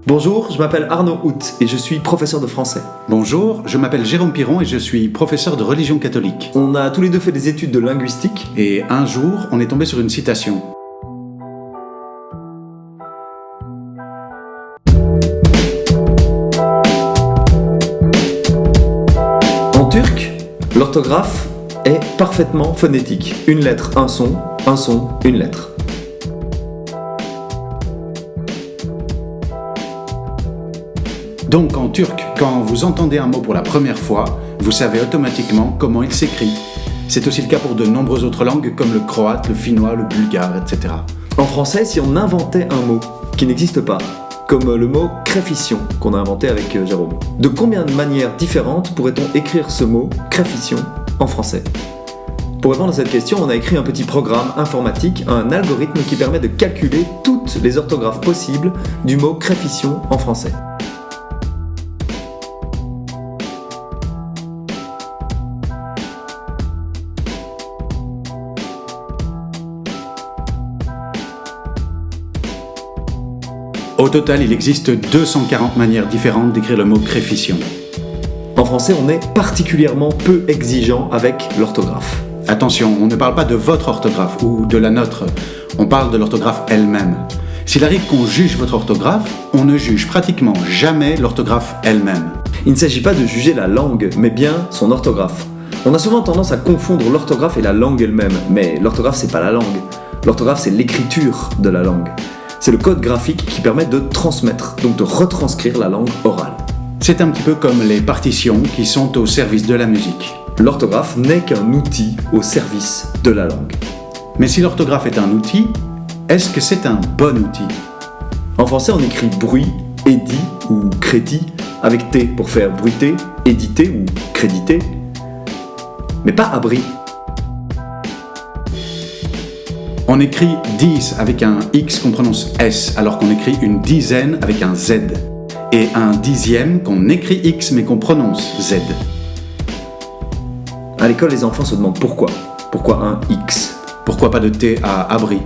Bonjour, je m'appelle Arnaud Hout et je suis professeur de français. Bonjour, je m'appelle Jérôme Piron et je suis professeur de religion catholique. On a tous les deux fait des études de linguistique. Et un jour, on est tombé sur une citation. En turc, l'orthographe est parfaitement phonétique. Une lettre, un son, une lettre. Donc en turc, quand vous entendez un mot pour la première fois, vous savez automatiquement comment il s'écrit. C'est aussi le cas pour de nombreuses autres langues comme le croate, le finnois, le bulgare, etc. En français, si on inventait un mot qui n'existe pas, comme le mot créfition qu'on a inventé avec Jérôme, de combien de manières différentes pourrait-on écrire ce mot créfition en français ? Pour répondre à cette question, on a écrit un petit programme informatique, un algorithme qui permet de calculer toutes les orthographes possibles du mot créfition en français. Au total, il existe 240 manières différentes d'écrire le mot créfition. En français, on est particulièrement peu exigeant avec l'orthographe. Attention, on ne parle pas de votre orthographe ou de la nôtre, on parle de l'orthographe elle-même. S'il arrive qu'on juge votre orthographe, on ne juge pratiquement jamais l'orthographe elle-même. Il ne s'agit pas de juger la langue, mais bien son orthographe. On a souvent tendance à confondre l'orthographe et la langue elle-même, mais l'orthographe c'est pas la langue. L'orthographe c'est l'écriture de la langue. C'est le code graphique qui permet de transmettre, donc de retranscrire la langue orale. C'est un petit peu comme les partitions qui sont au service de la musique. L'orthographe n'est qu'un outil au service de la langue. Mais si l'orthographe est un outil, est-ce que c'est un bon outil ? En français, on écrit bruit, édit ou crédit avec T pour faire bruiter, éditer ou créditer, mais pas abri. On écrit 10 avec un X qu'on prononce S, alors qu'on écrit une dizaine avec un Z. Et un dixième qu'on écrit X mais qu'on prononce Z. À l'école, les enfants se demandent pourquoi. Pourquoi un X ? Pourquoi pas de T à abri ?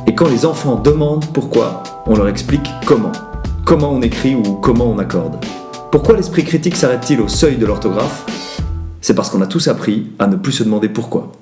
Et quand les enfants demandent pourquoi, on leur explique comment. Comment on écrit ou comment on accorde. Pourquoi l'esprit critique s'arrête-t-il au seuil de l'orthographe ? C'est parce qu'on a tous appris à ne plus se demander pourquoi.